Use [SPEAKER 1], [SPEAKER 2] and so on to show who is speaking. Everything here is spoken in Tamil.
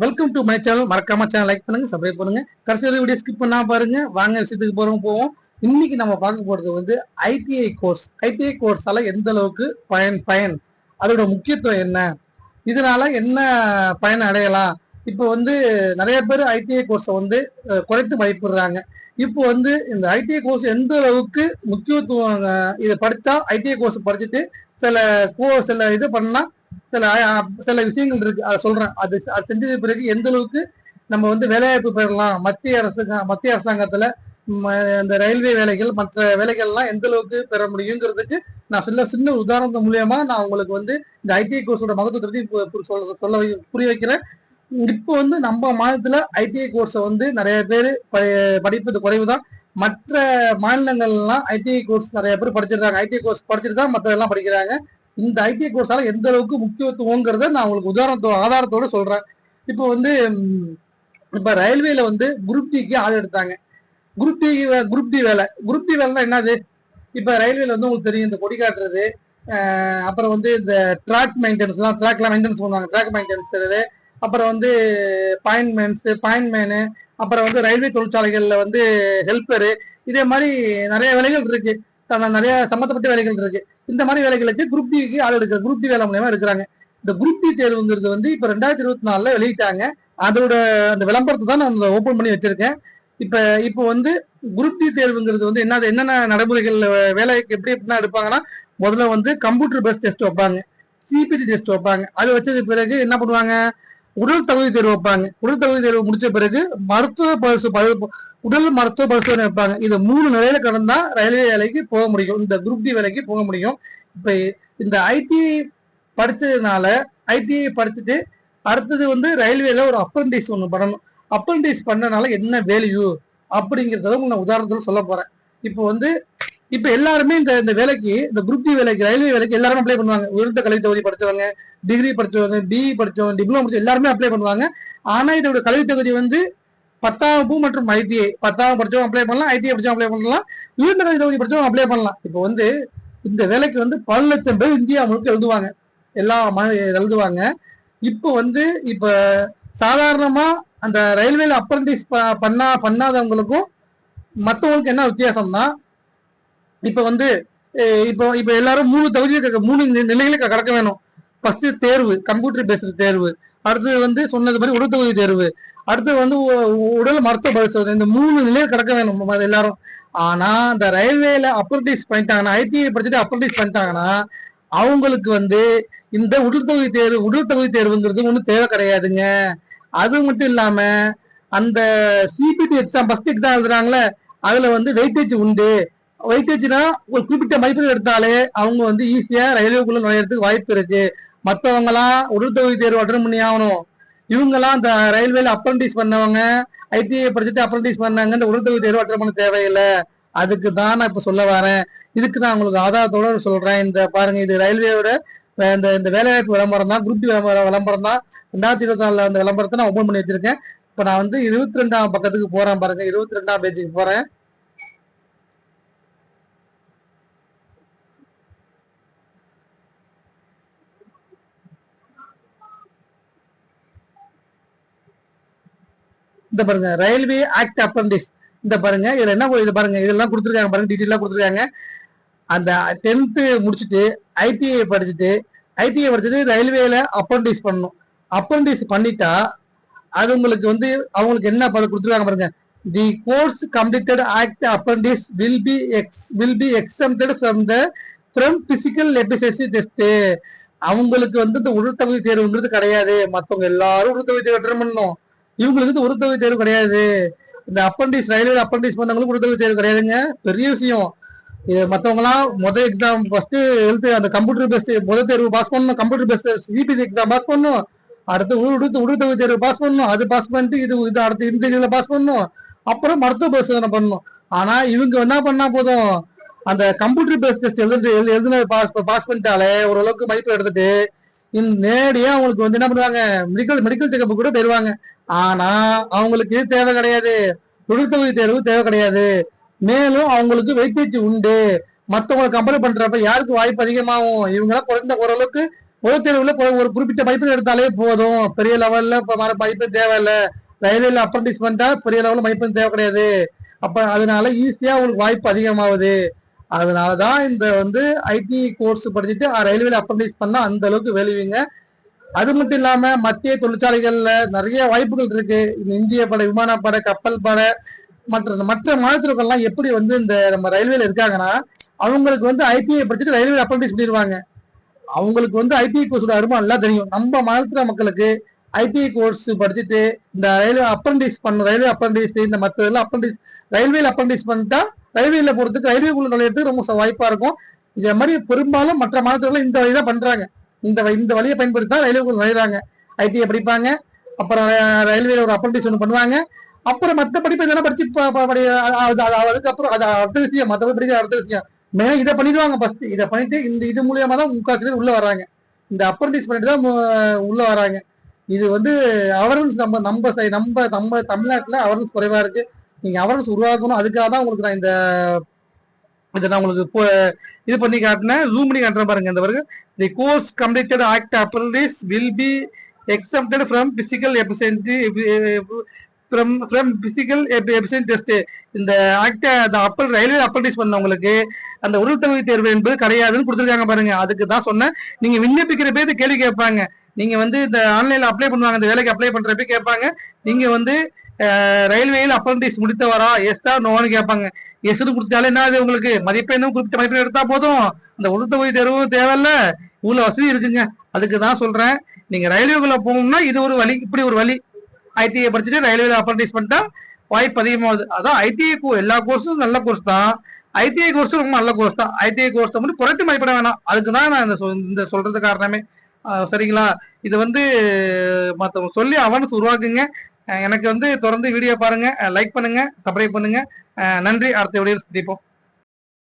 [SPEAKER 1] Welcome to my channel. மறக்காம சேனல் லைக் பண்ணுங்க, சப்ஸ்கிரைப் பண்ணுங்க. கடைசி வீடியோ ஸ்கிப் பண்ணா பாருங்க. வாங்க விஷயத்துக்கு போவோம். இன்னைக்கு நம்ம பார்க்க போறது வந்து ஐடிஐ கோர்ஸ். ஐடிஐ கோர்ஸால எந்த அளவுக்கு பயன் அதோட முக்கியத்துவம் என்ன, இதனால என்ன பயன் அடையலாம். இப்போ வந்து நிறைய பேர் ஐடிஐ கோர்ஸை வந்து குறைத்து மதிப்பிடுறாங்க. இப்போ வந்து இந்த ஐடிஐ கோர்ஸ் எந்த அளவுக்கு முக்கியத்துவம், இதை படித்தா ஐடிஐ கோர்ஸ் படிச்சுட்டு சில இது பண்ணா சில சில விஷயங்கள் இருக்கு, அதை சொல்றேன். அது செஞ்சது பிறகு எந்த அளவுக்கு நம்ம வந்து வேலைவாய்ப்பு பெறலாம். மத்திய அரசாங்கத்துல இந்த ரயில்வே வேலைகள் மற்ற வேலைகள்லாம் எந்த அளவுக்கு பெற முடியுங்கிறதுக்கு நான் சின்ன உதாரணம் மூலியமா நான் உங்களுக்கு வந்து இந்த ஐடிஐ கோர்ஸோட மகத்துவத்தை சொல்ல புரிய வைக்கிறேன். இப்போ வந்து நம்ம மாநிலத்துல ஐடிஐ கோர்ஸை வந்து நிறைய பேர் படிப்பது குறைவுதான். மற்ற மாநிலங்கள்லாம் ஐடிஐ கோர்ஸ் நிறைய பேர் படிச்சிருக்காங்க. ஐடிஐ கோர்ஸ் படிச்சுட்டு தான் மற்றதெல்லாம் படிக்கிறாங்க. இந்த ஐடிஐ கோர்ஸால எந்த அளவுக்கு முக்கியத்துவங்கிறத நான் உங்களுக்கு ஆதாரத்தோட சொல்றேன். இப்போ வந்து இப்ப ரயில்வேல வந்து குரூப் டிக்கு ஆள் எடுத்தாங்க. குரூப் டி வேலைன்னா என்னது? இப்ப ரயில்வேல வந்து உங்களுக்கு தெரியும், இந்த கொடி காட்டுறது, அப்புறம் வந்து இந்த ட்ராக்லாம் மெயின்டெனன்ஸ் பண்ணுவாங்க. ட்ராக் மெயின்டெனன்ஸ், அப்புறம் வந்து பாயின்மேனு, அப்புறம் வந்து ரயில்வே தொழிற்சாலைகள்ல வந்து ஹெல்ப்பரு, இதே மாதிரி நிறைய வேலைகள் இருக்கு. நிறைய சம்பந்தப்பட்ட வேலைகள் இருக்கு. இந்த மாதிரி வேலைகளுக்கு குரூப் டிக்கு ஆள் எடுக்க குரூப் டி வேலை மூலமா இருக்கிறாங்க. இந்த குரூப் டி தேர்வுங்கிறது வந்து இப்ப 2024 வெளியிட்டாங்க. அதோட அந்த விளம்பரத்தை தான் நான் ஓபன் பண்ணி வச்சிருக்கேன். இப்போ வந்து குரூப் டி தேர்வுங்கிறது வந்து என்னென்ன நடைமுறைகள், வேலைக்கு எப்படின்னா எடுப்பாங்கன்னா, முதல்ல வந்து கம்ப்யூட்டர் பேஸ்ட் டெஸ்ட் வைப்பாங்க, சிபிடி டெஸ்ட் வைப்பாங்க. அது வச்சது பிறகு என்ன பண்ணுவாங்க, உடல் தகுதி தேர்வு வைப்பாங்க. உடல் தகுதி தேர்வு முடிச்ச பிறகு உடல் மருத்துவ பரிசோதனை வைப்பாங்க. இது 3 நிலையில கடந்தா ரயில்வே வேலைக்கு போக முடியும், இந்த குரூப் டி வேலைக்கு போக முடியும். இப்ப இந்த ஐடிஐ படிச்சுட்டு அடுத்தது வந்து ரயில்வேல ஒரு அப்ரண்டிஸ் ஒண்ணு பண்ணணும். அப்ரண்டிஸ் பண்ணனால என்ன வேல்யூ அப்படிங்கிறத நான் உதாரணத்துல சொல்ல போறேன். இப்போ எல்லாருமே இந்த வேலைக்கு, இந்த குரூப் டி வேலைக்கு, ரயில்வே வேலைக்கு எல்லாருமே அப்ளை பண்ணுவாங்க. உயர்ந்த கல்வி தகுதி படிச்சவங்க, டிகிரி படிச்சவங்க, பிஇ படிச்சவங்க, டிப்ளமோ படிச்சவங்க எல்லாருமே அப்ளை பண்ணுவாங்க. ஆனா இதோட கல்வி தகுதி வந்து 10ஆம் வகுப்பு மற்றும் ஐடிஐ. 10ஆம் படிச்சவங்க அப்ளை பண்ணலாம், ஐடிஐ படிச்சவங்க அப்ளை பண்ணலாம், உயர்ந்த கல்வி தகுதி படிச்சவங்க அப்ளை பண்ணலாம். இப்போ வந்து இந்த வேலைக்கு வந்து 10 லட்சம் பேர் இந்தியா முழுக்க எழுதுவாங்க, எல்லா எழுதுவாங்க. இப்ப சாதாரணமா அந்த ரயில்வேல அப்ரண்டிஸ் பண்ணாதவங்களுக்கும் மற்றவங்களுக்கு என்ன வித்தியாசம்னா, இப்ப வந்து இப்ப எல்லாரும் 3 நிலைகளை கடக்க வேணும். ஃபர்ஸ்ட் தேர்வு, கம்ப்யூட்டர் பேஸ்டு தேர்வு. அடுத்தது வந்து சொன்னது மாதிரி உடல் தகுதி தேர்வு. அடுத்தது வந்து உடல் மருத்துவ பரிசோதனை. இந்த 3 நிலையை கடக்க வேணும் எல்லாரும். ஆனா இந்த ரயில்வேல அப்ரண்டிஸ் பண்ணிட்டாங்கன்னா, ஐடிஐ படிச்சுட்டு அப்ரண்டிஸ் பண்ணிட்டாங்கன்னா, அவங்களுக்கு வந்து இந்த உடல் தகுதி தேர்வுங்கிறது ஒன்றும் தேவை கிடையாதுங்க. அது மட்டும் இல்லாம அந்த சிபிடி எக்ஸாம், ஃபர்ஸ்ட் எக்ஸாம் எழுதுறாங்களே, அதுல வந்து வெயிட்டேஜ் உண்டு. வெயிட்டேஜ்னா ஒரு குறிப்பிட்ட மதிப்பெண் எடுத்தாலே அவங்க வந்து ஈஸியா ரயில்வேக்குள்ள நுழையறதுக்கு வாய்ப்பு இருக்கு. மற்றவங்க எல்லாம் உடல் தகுதி தேர்வு அட்டன் பண்ணி ஆகணும். இவங்கெல்லாம் இந்த ரயில்வேல அப்ரண்டிஸ் பண்ணவங்க, ஐடிஐ படிச்சுட்டு அப்ரண்டிஸ் பண்ணாங்க, இந்த உடல் தகுதி தேர்வு அட்டன் பண்ண தேவையில்லை. அதுக்கு தான் நான் இப்ப சொல்ல வரேன். இதுக்கு நான் உங்களுக்கு ஆதாரத்தோட சொல்றேன். இந்த பாருங்க, இது ரயில்வேயோட இந்த வேலைவாய்ப்பு விளம்பரம் தான், குரூப் விளம்பரம் தான். 2024 அந்த விளம்பரத்தை நான் ஓபன் பண்ணி வச்சிருக்கேன். இப்ப நான் வந்து 22ஆம் பக்கத்துக்கு போறேன் பாருங்க, 22ஆம் பேஜுக்கு போறேன். இந்த பாருங்க, ரயில்வே ஆக்ட் அப்ரண்டிஸ். இந்த பாருங்க, இதுல என்ன இது பாருங்க, இதெல்லாம் கொடுத்துருக்காங்க பாருங்க, டீட்டெயிலா கொடுத்துருக்காங்க. அந்த 10th முடிச்சுட்டு ஐடிஐ படிச்சுட்டு ரயில்வேல அப்ரண்டிஸ் பண்ணணும். அப்ரண்டிஸ் பண்ணிட்டா அது உங்களுக்கு வந்து அவங்களுக்கு என்ன கொடுத்துருக்காங்க பாருங்க, the course completed act apprentice will be exempted from physical efficiency test. அவங்களுக்கு வந்து இந்த உடற்தகுதி தேர்வுங்கிறது கிடையாது. மற்றவங்க எல்லாரும் உடற்தகுதி தேர்வு அட்டன் பண்ணணும், இவங்களுக்கு உடற்தகுதி தேர்வு கிடையாது. இந்த ரயில்வே அப்ரண்டிஸ் பண்ணவங்களுக்கு உடற்தகுதி தேர்வு கிடையாதுங்க. பெரிய விஷயம். மற்றவங்க எல்லாம் முதல் எக்ஸாம் ஃபர்ஸ்ட் எழுத்து அந்த கம்ப்யூட்டர் பேஸ்ட் முதல் தேர்வு பாஸ் பண்ணணும், computer based CBC exam pass பண்ணணும், அடுத்து உடற்தகுதி தேர்வு பாஸ் பண்ணணும், அது பாஸ் பண்ணிட்டு இது அடுத்து இந்த இதுல பாஸ் பண்ணணும், அப்புறம் மருத்துவ பரிசோதனை பண்ணணும். ஆனா இவங்க என்ன பண்ணா போதும், அந்த கம்ப்யூட்டர் பேஸ்ட் டெஸ்ட் எழுதுனது பாஸ் பண்ணிட்டாலே ஓரளவுக்கு மதிப்பு எடுத்துட்டு நேரடியா அவங்களுக்கு வந்து என்ன பண்ணுவாங்க, மெடிக்கல் செக்அப் கூட பெறுவாங்க. ஆனா அவங்களுக்கு தேவை கிடையாது, உடற்தகுதி தேர்வு தேவை கிடையாது. மேலும் அவங்களுக்கு வெயிட்டேஜ் உண்டு. மற்றவங்களை கம்பேர் பண்றப்ப யாருக்கு வாய்ப்பு அதிகமாகும், இவங்க குறைந்த ஓரளவுக்கு பொதுத் தேர்வுல ஒரு குறிப்பிட்ட மதிப்பெண் எடுத்தாலே போதும், பெரிய லெவல்ல மதிப்பெண் தேவையில்லை, ரயில்வேல அப்ரண்டிஸ் பண்ணிட்டா பெரிய லெவல்ல மதிப்பெண் தேவை கிடையாது, அப்ப அதனால ஈஸியா உங்களுக்கு வாய்ப்பு அதிகமாகுது. அதனாலதான் இந்த வந்து ஐடி கோர்ஸ் படிச்சுட்டு ரயில்வேல அப்ரண்டிஸ் பண்ணா அந்த அளவுக்கு வேல்யூங்க. அது மட்டும் இல்லாம மத்திய தொழிற்சாலைகள்ல நிறைய வாய்ப்புகள் இருக்கு. இந்திய படை, விமானப்படை, கப்பல் படை, மற்ற மற்ற மாநிலத்திற்கெல்லாம் எப்படி வந்து இந்த நம்ம ரயில்வேல இருக்காங்கன்னா, அவங்களுக்கு வந்து ஐடிஐ படிச்சுட்டு ரயில்வே அப்ரண்டிஸ் பண்ணிடுவாங்க. அவங்களுக்கு வந்து ஐடிஐ கோர்ஸோட அருமை நல்லா தெரியும். நம்ம மாநிலத்தில மக்களுக்கு ஐடிஐ கோர்ஸ் படிச்சுட்டு இந்த ரயில்வே அப்ரண்டிஸ் பண்ண, ரயில்வே அப்ரண்டிஸ் இந்த மற்ற இதெல்லாம் அப்ரண்டிஸ், ரயில்வேல அப்ரண்டிஸ் பண்ணிட்டா ரயில்வேல போறதுக்கு, ரயில்வேக்குள்ள நுழையிறதுக்கு ரொம்ப வாய்ப்பா இருக்கும். இதே மாதிரி பெரும்பாலும் மற்ற மாநிலத்துல இந்த வழிதான் பண்றாங்க. இந்த வழியை பயன்படுத்தி தான் ரயில்வேக்குள்ள நுழையிறாங்க. ஐடிஐ படிப்பாங்க, அப்புறம் ரயில்வேல ஒரு அப்ரண்டிஸ் ஒன்று பண்ணுவாங்க, அப்புறம் மற்ற படிப்பு இதெல்லாம் படிச்சு அதுக்கப்புறம் அது அடுத்த விஷயம், மற்றபடி படிக்கிற அடுத்த விஷயம். மெயினா இதை பண்ணிடுவாங்க ஃபர்ஸ்ட். இதை பண்ணிட்டு இது மூலியமா தான் முக்காசு பேர் உள்ள வராங்க. இந்த அப்ரண்டிஸ் பண்ணிட்டு தான் உள்ள வராங்க. இது வந்து அவேர்னஸ் நம்ம நம்ம நம்ம நம்ம தமிழ்நாட்டுல அவேர்னஸ் குறைவா இருக்கு. நீங்க அவேர்னஸ் உருவாக்கணும். அதுக்காக தான் உங்களுக்கு நான் இதை நான் உங்களுக்கு இப்போ இது பண்ணி காட்டினேன், ஜூம் பண்ணி காட்டுறேன் பாருங்க. இந்த பாருங்க, the course completed act apprentice will be exempted from physical efficiency from physical efficient test. இந்த ஆக்ட ரயில்வே அப்ரண்டிஸ் பண்ணவங்களுக்கு அந்த உடல் தகுதி தேர்வு என்பது கிடையாதுன்னு கொடுத்துருக்காங்க பாருங்க. அதுக்கு தான் சொன்னேன், நீங்க விண்ணப்பிக்கிற பேருக்கு கேள்வி கேட்பாங்க. நீங்க வந்து இந்த ஆன்லைன்ல அப்ளை பண்ணுவாங்க, இந்த வேலைக்கு அப்ளை பண்றப்ப கேட்பாங்க, நீங்க வந்து ரயில்வேயில் அப்ரண்டிஸ் முடித்தவரா, எஸ்டா நோன்னு கேட்பாங்க. எஸ்னு கொடுத்தாலே என்ன, அது உங்களுக்கு மதிப்பெண்ணும் குறிப்பிட்ட மதிப்பெண் எடுத்தா போதும், அந்த உடல் தகுதி தேர்வும் தேவையில்ல, இவ்வளவு வசதி இருக்குங்க. அதுக்கு தான் சொல்றேன், நீங்க ரயில்வேக்குள்ள போகணும்னா இது ஒரு வழி, இப்படி ஒரு வழி. ஐடிஐ படிச்சுட்டு ரயில்வேல அப்ரண்டிஸ் பண்ணிட்டா வாய்ப்பு அதிகமாகுது. அதான் ஐடிஐ எல்லா கோர்ஸும் நல்ல கோர்ஸ் தான், ஐடிஐ கோர்ஸும் ரொம்ப நல்ல கோர்ஸ் தான். ஐடிஐ கோர்ஸ் மட்டும் குறைத்து மதிப்பிட வேணாம். அதுக்கு தான் நான் இந்த சொல்றது காரணமே. சரிங்களா? இது வந்து மற்றவங்க சொல்லி அவேர்னஸ் உருவாக்குங்க. எனக்கு வந்து தொடர்ந்து வீடியோ பாருங்க, லைக் பண்ணுங்க, சப்ஸ்கிரைப் பண்ணுங்க. நன்றி. அடுத்த வீடியோ சந்திப்போம்.